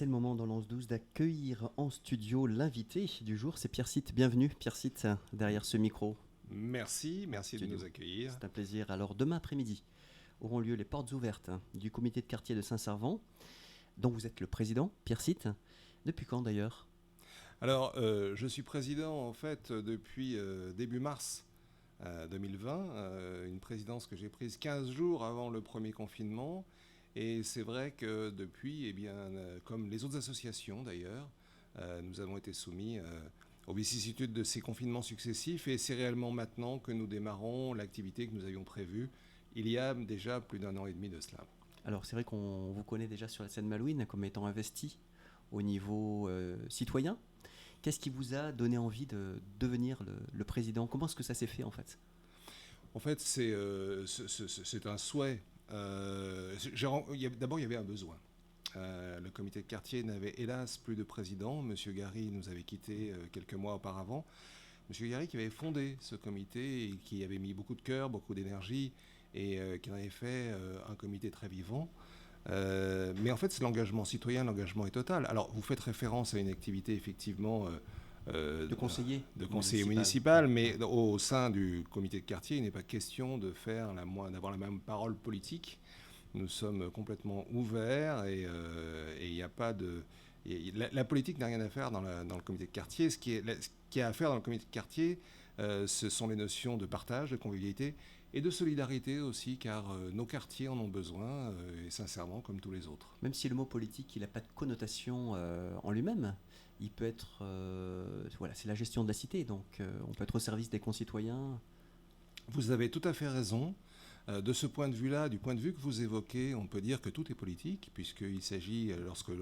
C'est le moment dans l'Anse 12 d'accueillir en studio l'invité du jour. C'est Pierre Sitt. Bienvenue, Pierre Sitt, derrière ce micro. Merci de Studio. nous accueillir. C'est un plaisir. Alors, demain après-midi auront lieu les portes ouvertes du comité de quartier de Saint-Servant, dont vous êtes le président, Pierre Sitt. Depuis quand d'ailleurs? Alors, je suis président en fait depuis début mars 2020, une présidence que j'ai prise 15 jours avant le premier confinement. Et c'est vrai que depuis, eh bien, comme les autres associations d'ailleurs, nous avons été soumis aux vicissitudes de ces confinements successifs. Et c'est réellement maintenant que nous démarrons l'activité que nous avions prévue il y a déjà plus d'un an et demi de cela. Alors, c'est vrai qu'on vous connaît déjà sur la scène Malouine comme étant investi au niveau citoyen. Qu'est-ce qui vous a donné envie de devenir le président? Comment est-ce que ça s'est fait en fait? En fait, c'est un souhait. D'abord, il y avait un besoin. Le comité de quartier n'avait hélas plus de président. Monsieur Gary nous avait quittés quelques mois auparavant. Monsieur Gary qui avait fondé ce comité et qui avait mis beaucoup de cœur, beaucoup d'énergie et qui en avait fait un comité très vivant. Mais en fait, c'est l'engagement citoyen, l'engagement est total. Alors, vous faites référence à une activité effectivement De conseiller municipal, mais au sein du comité de quartier, il n'est pas question d'avoir la même parole politique. Nous sommes complètement ouverts et il n'y a pas de... La politique n'a rien à faire dans le comité de quartier. Ce qui a à faire dans le comité de quartier, ce sont les notions de partage, de convivialité et de solidarité aussi, car nos quartiers en ont besoin, et sincèrement, comme tous les autres. Même si le mot politique, il n'a pas de connotation en lui-même, il peut être... voilà, c'est la gestion de la cité, donc on peut être au service des concitoyens. Vous avez tout à fait raison. De ce point de vue-là, du point de vue que vous évoquez, on peut dire que tout est politique, puisqu'il s'agit, lorsque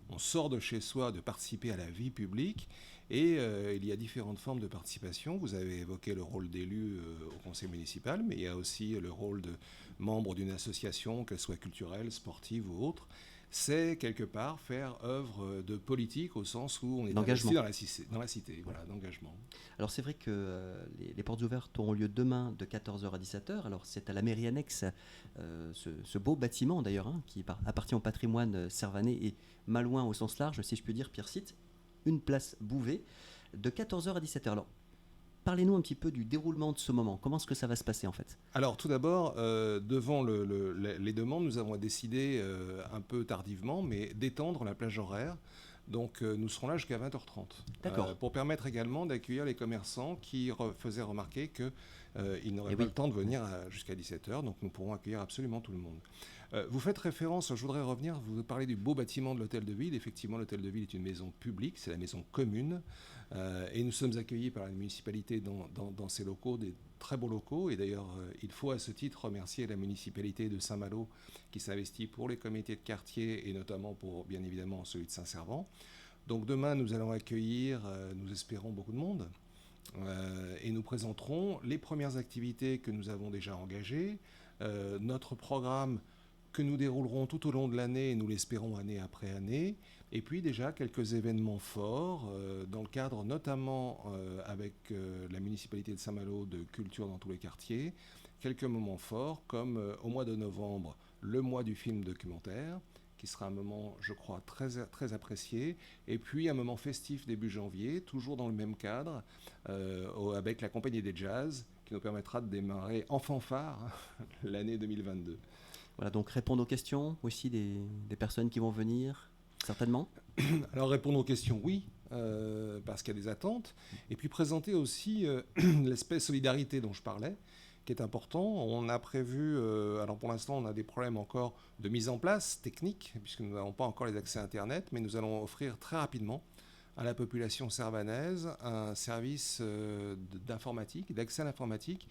on sort de chez soi, de participer à la vie publique. Et il y a différentes formes de participation. Vous avez évoqué le rôle d'élu au conseil municipal, mais il y a aussi le rôle de membre d'une association, qu'elle soit culturelle, sportive ou autre. C'est quelque part faire œuvre de politique au sens où on est investi dans la cité, voilà, d'engagement. Alors c'est vrai que les portes ouvertes auront lieu demain de 14h à 17h. Alors c'est à la mairie annexe, ce beau bâtiment d'ailleurs, qui appartient au patrimoine servanais et malouin au sens large, si je puis dire, Pierre Sitt, une place Bouvet, de 14h à 17h. Alors parlez-nous un petit peu du déroulement de ce moment. Comment est-ce que ça va se passer en fait? Alors tout d'abord, devant les demandes, nous avons décidé un peu tardivement, mais d'étendre la plage horaire. Donc nous serons là jusqu'à 20h30. D'accord. Pour permettre également d'accueillir les commerçants qui faisaient remarquer qu'ils n'auraient pas le temps de venir jusqu'à 17h. Donc nous pourrons accueillir absolument tout le monde. Vous faites référence, je voudrais revenir, vous parlez du beau bâtiment de l'hôtel de ville. Effectivement, l'hôtel de ville est une maison publique, c'est la maison commune. Et nous sommes accueillis par la municipalité dans ces locaux, des très beaux locaux. Et d'ailleurs, il faut à ce titre remercier la municipalité de Saint-Malo qui s'investit pour les comités de quartier et notamment pour, bien évidemment, celui de Saint-Servant. Donc demain, nous allons accueillir, nous espérons, beaucoup de monde. Et nous présenterons les premières activités que nous avons déjà engagées, notre programme que nous déroulerons tout au long de l'année, et nous l'espérons année après année, et puis déjà quelques événements forts, dans le cadre notamment avec la municipalité de Saint-Malo de culture dans tous les quartiers, quelques moments forts comme au mois de novembre, le mois du film documentaire, qui sera un moment, je crois, très, très apprécié, et puis un moment festif début janvier, toujours dans le même cadre, avec la Compagnie des Jazz, qui nous permettra de démarrer en fanfare l'année 2022. Voilà, donc répondre aux questions aussi des personnes qui vont venir, certainement. Alors répondre aux questions, oui, parce qu'il y a des attentes. Et puis présenter aussi l'aspect solidarité dont je parlais, qui est important. On a prévu, alors pour l'instant on a des problèmes encore de mise en place technique, puisque nous n'avons pas encore les accès Internet, mais nous allons offrir très rapidement à la population servanaise un service d'informatique, d'accès à l'informatique.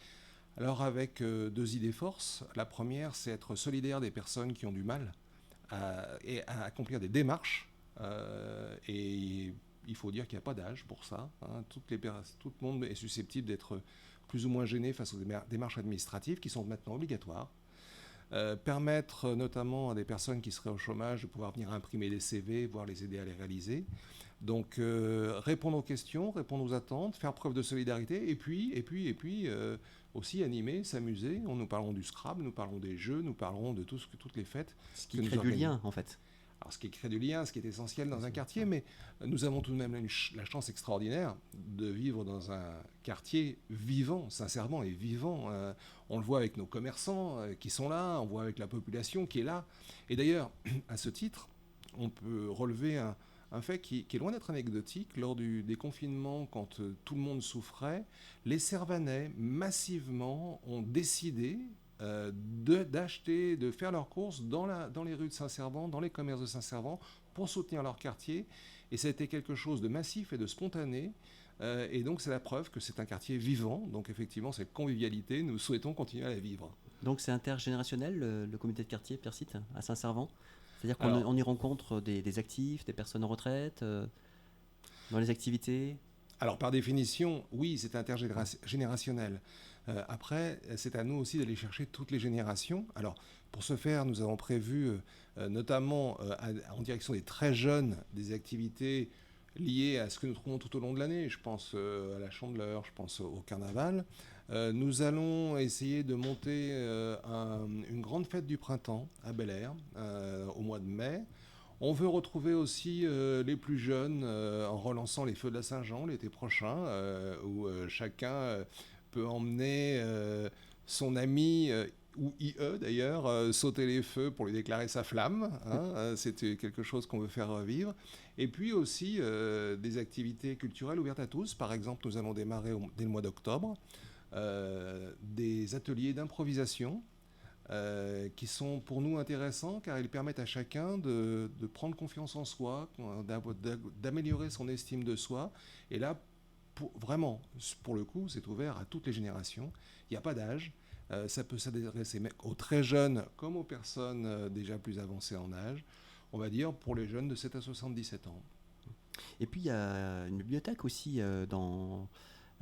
Alors avec deux idées forces. La première, c'est être solidaire des personnes qui ont du mal à accomplir des démarches. Et il faut dire qu'il n'y a pas d'âge pour ça. Tout le monde est susceptible d'être plus ou moins gêné face aux démarches administratives qui sont maintenant obligatoires. Permettre notamment à des personnes qui seraient au chômage de pouvoir venir imprimer des CV, voire les aider à les réaliser. Donc répondre aux questions, répondre aux attentes, faire preuve de solidarité et puis aussi animer, s'amuser. Nous parlons du Scrabble, nous parlons des jeux, nous parlons de toutes les fêtes. Ce qui crée du lien en fait. Alors, ce qui crée du lien, ce qui est essentiel dans un quartier, mais nous avons tout de même la chance extraordinaire de vivre dans un quartier vivant, sincèrement, et vivant. On le voit avec nos commerçants qui sont là, on voit avec la population qui est là. Et d'ailleurs, à ce titre, on peut relever un fait qui est loin d'être anecdotique. Lors des confinements, quand tout le monde souffrait, les Servanais, massivement, ont décidé d'acheter, de faire leurs courses dans les rues de Saint-Servant, dans les commerces de Saint-Servant, pour soutenir leur quartier. Et ça a été quelque chose de massif et de spontané. Et donc c'est la preuve que c'est un quartier vivant. Donc effectivement, cette convivialité, nous souhaitons continuer à la vivre. Donc c'est intergénérationnel, le comité de quartier Pierre-Site, à Saint-Servant? C'est-à-dire qu'on y rencontre des actifs, des personnes en retraite, dans les activités? Alors par définition, oui, c'est intergénérationnel. Après, c'est à nous aussi d'aller chercher toutes les générations. Alors pour ce faire, nous avons prévu, notamment en direction des très jeunes, des activités liées à ce que nous trouvons tout au long de l'année. Je pense à la Chandeleur, je pense au carnaval. Nous allons essayer de monter une grande fête du printemps à Bel-Air au mois de mai. On veut retrouver aussi les plus jeunes en relançant les Feux de la Saint-Jean l'été prochain, où chacun peut emmener son ami ou IE d'ailleurs, sauter les feux pour lui déclarer sa flamme. C'est quelque chose qu'on veut faire vivre. Et puis aussi des activités culturelles ouvertes à tous. Par exemple, nous allons démarrer dès le mois d'octobre des ateliers d'improvisation qui sont pour nous intéressants car ils permettent à chacun de prendre confiance en soi, d'améliorer son estime de soi. Et là, vraiment, pour le coup, c'est ouvert à toutes les générations. Il n'y a pas d'âge. Ça peut s'adresser aux très jeunes comme aux personnes déjà plus avancées en âge. On va dire pour les jeunes de 7 à 77 ans. Et puis il y a une bibliothèque aussi dans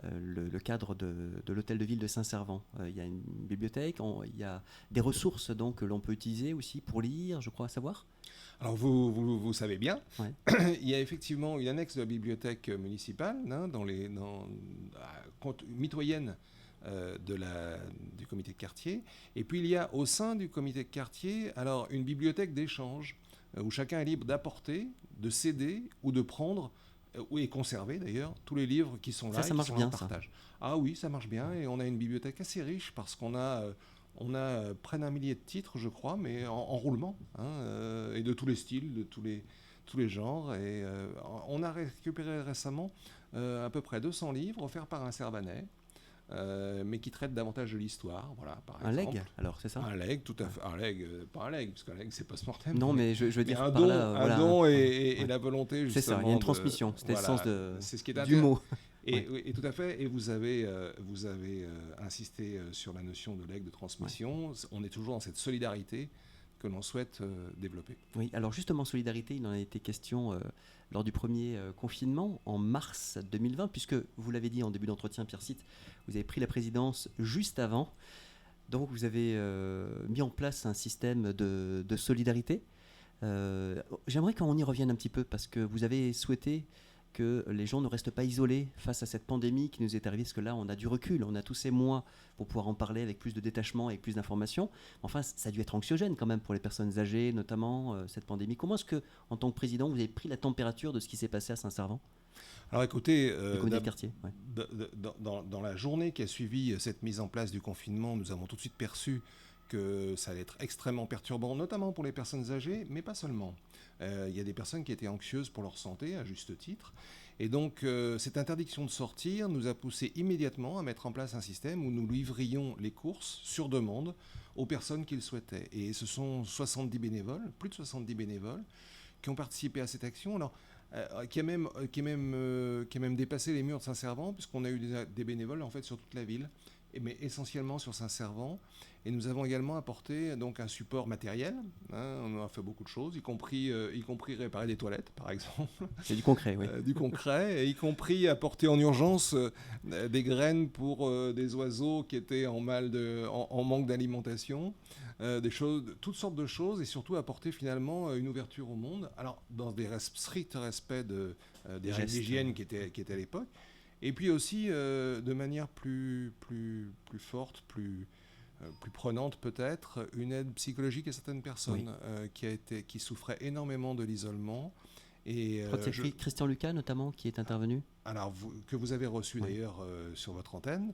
le cadre de l'hôtel de ville de Saint-Servant. Il y a une bibliothèque, il y a des ressources donc, que l'on peut utiliser aussi pour lire, je crois savoir. Alors vous savez bien, ouais. Il y a effectivement une annexe de la bibliothèque municipale, mitoyenne du comité de quartier. Et puis il y a au sein du comité de quartier alors, une bibliothèque d'échange où chacun est libre d'apporter, de céder ou de prendre et conserver d'ailleurs tous les livres qui sont là ça et qui marche sont bien, en partage. Ah oui, ça marche bien et on a une bibliothèque assez riche parce qu'on a près d'1 millier de titres, je crois, mais en roulement, et de tous les styles, de tous les genres. Et on a récupéré récemment à peu près 200 livres offerts par un Servanais. Mais qui traitent davantage de l'histoire, voilà, par exemple. Un legs, alors, c'est ça? Un legs, tout à fait. Un legs, pas un legs, parce qu'un legs, c'est post-mortem. Non, mais je veux dire un par don, là, un don et la volonté, justement. C'est ça, il y a une transmission, c'était le sens c'est ce qui est du mot. Et tout à fait, et vous avez insisté sur la notion de legs, de transmission. On est toujours dans cette solidarité que l'on souhaite développer. Oui, alors justement, solidarité, il en a été question lors du premier confinement en mars 2020, puisque vous l'avez dit en début d'entretien, Pierre-Site, vous avez pris la présidence juste avant. Donc vous avez mis en place un système de solidarité. J'aimerais qu'on y revienne un petit peu, parce que vous avez souhaité que les gens ne restent pas isolés face à cette pandémie qui nous est arrivée, parce que là, on a du recul, on a tous ces mois pour pouvoir en parler avec plus de détachement, avec plus d'informations. Enfin, ça a dû être anxiogène quand même pour les personnes âgées, notamment, cette pandémie. Comment est-ce que, en tant que président, vous avez pris la température de ce qui s'est passé à Saint-Servant ? Alors écoutez, quartier, dans la journée qui a suivi cette mise en place du confinement, nous avons tout de suite perçu que ça allait être extrêmement perturbant, notamment pour les personnes âgées, mais pas seulement. Il y a des personnes qui étaient anxieuses pour leur santé, à juste titre. Et donc, cette interdiction de sortir nous a poussé immédiatement à mettre en place un système où nous livrions les courses sur demande aux personnes qui le souhaitaient. Et ce sont 70 bénévoles, plus de 70 bénévoles, qui ont participé à cette action. Alors, qui a même dépassé les murs de Saint-Servant, puisqu'on a eu des bénévoles en fait sur toute la ville, mais essentiellement sur Saint-Servant. Et nous avons également apporté donc un support matériel. On a fait beaucoup de choses, y compris réparer des toilettes, par exemple. C'est du concret, oui. Du concret, et y compris apporter en urgence des graines pour des oiseaux qui étaient en manque d'alimentation. Toutes sortes de choses, et surtout apporter finalement une ouverture au monde. Alors, dans des stricts respects des règles d'hygiène qui étaient à l'époque. Et puis aussi de manière plus forte, plus plus prenante peut-être, une aide psychologique à certaines personnes qui souffraient énormément de l'isolement. Et, je crois que c'est Christian Lucas notamment qui est intervenu. Alors, que vous avez reçu d'ailleurs sur votre antenne.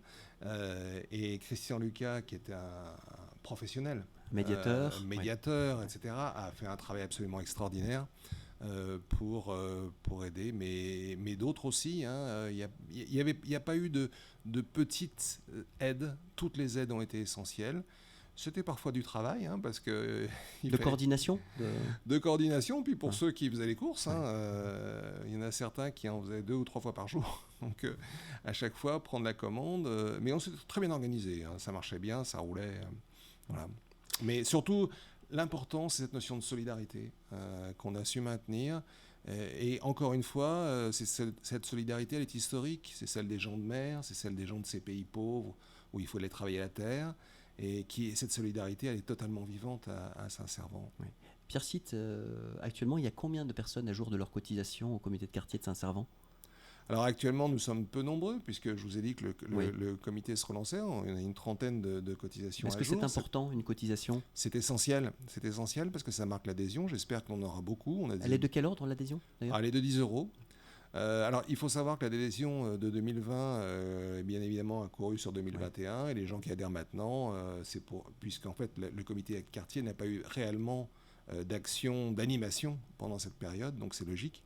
Et Christian Lucas, qui était un professionnel, médiateur, etc., a fait un travail absolument extraordinaire pour aider, mais d'autres aussi. Il n'y a pas eu de petites aides. Toutes les aides ont été essentielles. C'était parfois du travail, parce que... coordination de coordination, puis pour ceux qui faisaient les courses, il y en a certains qui en faisaient 2 ou 3 fois par jour. Donc, à chaque fois, prendre la commande. Mais on s'est très bien organisé. Ça marchait bien, ça roulait. Voilà. Mais surtout, l'important, c'est cette notion de solidarité qu'on a su maintenir. Et encore une fois, cette solidarité, elle est historique. C'est celle des gens de mer, c'est celle des gens de ces pays pauvres où il faut aller travailler la terre. Et cette solidarité, elle est totalement vivante à Saint-Servant. Oui. Pierre Cite, actuellement, il y a combien de personnes à jour de leur cotisation au comité de quartier de Saint-Servant ? Alors actuellement, nous sommes peu nombreux, puisque je vous ai dit que le comité se relançait. On a une trentaine de cotisations à jour. Est-ce que c'est important, une cotisation ? C'est essentiel parce que ça marque l'adhésion. J'espère qu'on en aura beaucoup. Elle est de quel ordre, l'adhésion, d'ailleurs ? Elle est de 10 €. Alors, il faut savoir que l'adhésion de 2020, bien évidemment, a couru sur 2021. Et les gens qui adhèrent maintenant, puisqu'en fait, le comité de quartier n'a pas eu réellement d'animation pendant cette période, donc c'est logique.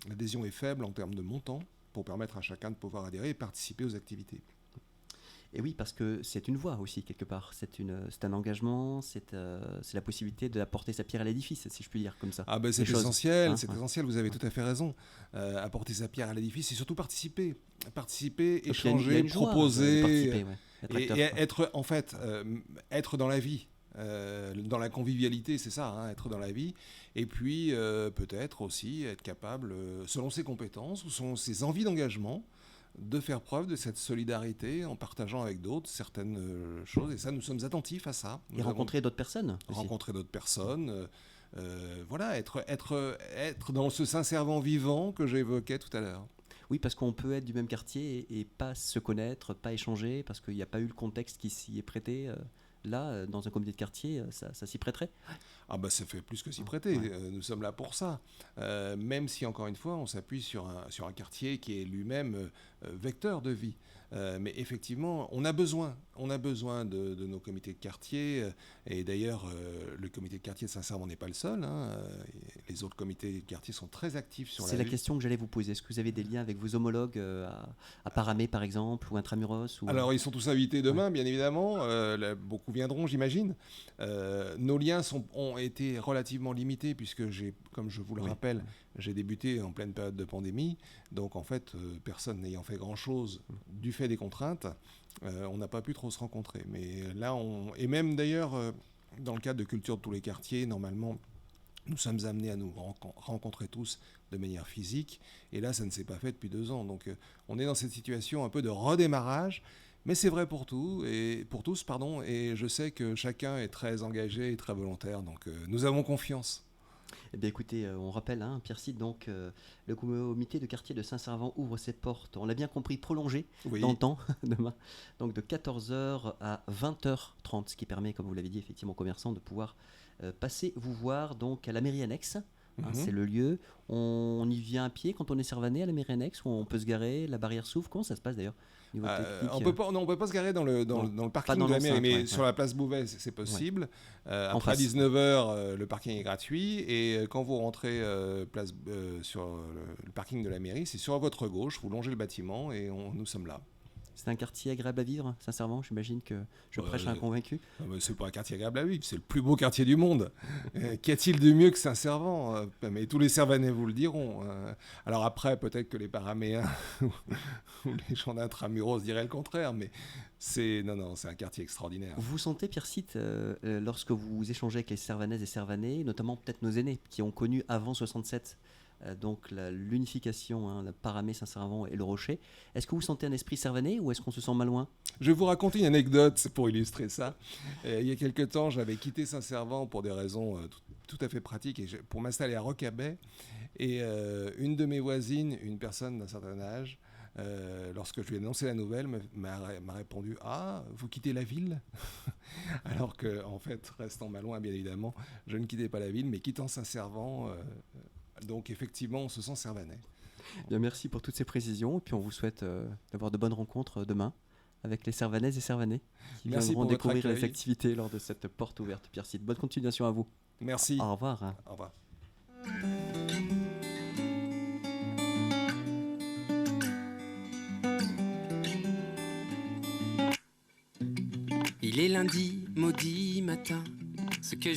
L'adhésion est faible en termes de montant pour permettre à chacun de pouvoir adhérer et participer aux activités. Et oui, parce que c'est une voie aussi, quelque part. C'est un engagement, c'est la possibilité d'apporter sa pierre à l'édifice, si je puis dire, comme ça. Ah ben c'est essentiel, essentiel, vous avez tout à fait raison. Apporter sa pierre à l'édifice, c'est surtout participer, échanger, proposer, et être, en fait, être dans la vie. Dans la convivialité, c'est ça, être dans la vie. Et puis, peut-être aussi être capable, selon ses compétences ou selon ses envies d'engagement, de faire preuve de cette solidarité en partageant avec d'autres certaines choses. Et ça, nous sommes attentifs à ça. Et rencontrer d'autres personnes aussi. Rencontrer d'autres personnes. Voilà, être dans ce Saint-Servant vivant que j'évoquais tout à l'heure. Oui, parce qu'on peut être du même quartier et pas se connaître, pas échanger, parce qu'il n'y a pas eu le contexte qui s'y est prêté. Là, dans un comité de quartier, ça s'y prêterait ? Ah bah ça fait plus que s'y prêter, nous sommes là pour ça. Même si, encore une fois, on s'appuie sur un quartier qui est lui-même vecteur de vie. Mais effectivement, on a besoin de nos comités de quartier. Et d'ailleurs, le comité de quartier de Saint-Servant n'est pas le seul. Les autres comités de quartier sont très actifs sur la ville. C'est la question que j'allais vous poser. Est-ce que vous avez des liens avec vos homologues à Paramé, par exemple, ou Intramuros Alors, ils sont tous invités demain, bien évidemment. Beaucoup viendront, j'imagine. Nos liens ont été relativement limités, puisque comme je vous le rappelle, j'ai débuté en pleine période de pandémie. Donc, en fait, personne n'ayant fait grand-chose du fait des contraintes, on n'a pas pu trop se rencontrer. Mais là, et même d'ailleurs, dans le cadre de Culture de tous les quartiers, normalement, nous sommes amenés à nous rencontrer tous de manière physique. Et là, ça ne s'est pas fait depuis 2 ans. Donc, on est dans cette situation un peu de redémarrage. Mais c'est vrai pour tous, et je sais que chacun est très engagé et très volontaire. Donc, nous avons confiance. Eh bien, écoutez, on rappelle, Pierre Cite, donc le comité de quartier de Saint-Servant ouvre ses portes, on l'a bien compris, prolongé dans le temps, demain, donc de 14h à 20h30, ce qui permet, comme vous l'avez dit, effectivement, aux commerçants de pouvoir passer vous voir donc à la mairie annexe. C'est le lieu. On y vient à pied quand on est Servanais à la mairie annexe, où on peut se garer, la barrière s'ouvre. Comment ça se passe d'ailleurs niveau technique, on peut pas se garer dans le parking de la mairie, mais sur la place Bouvet, c'est possible. Après 19h, le parking est gratuit. Et quand vous rentrez sur le parking de la mairie, c'est sur votre gauche, vous longez le bâtiment et nous sommes là. C'est un quartier agréable à vivre, sincèrement. J'imagine que je prêche à un convaincu. C'est pas un quartier agréable à vivre, c'est le plus beau quartier du monde. Qu'y a-t-il de mieux que Saint-Servant ? Mais tous les Servanais vous le diront. Alors après, peut-être que les Paraméens ou les gens d'Intramuros diraient le contraire, mais c'est un quartier extraordinaire. Vous sentez, Pierre Cite, lorsque vous échangez avec les Servanaises et Servanais, notamment peut-être nos aînés qui ont connu avant 67, donc l'unification, la Paramé, Saint-Servant et le Rocher. Est-ce que vous sentez un esprit servanais ou est-ce qu'on se sent mal loin ? Je vais vous raconter une anecdote pour illustrer ça. Il y a quelque temps, j'avais quitté Saint-Servant pour des raisons tout à fait pratiques et pour m'installer à Rocabaye. Et une de mes voisines, une personne d'un certain âge, lorsque je lui ai annoncé la nouvelle, m'a répondu « Ah, vous quittez la ville ?» Alors que, en fait, restant Malouin, bien évidemment, je ne quittais pas la ville, mais quittant Saint-Servant. Donc, effectivement, on se sent servanais. Bien, merci pour toutes ces précisions. Et puis, on vous souhaite d'avoir de bonnes rencontres demain avec les Servanaises et Servanais qui Merci viendront pour votre découvrir les accueil. activités lors de cette porte ouverte. Pierre Cid, bonne continuation à vous. Merci. Au revoir. Au revoir. Il est lundi, maudit matin, ce que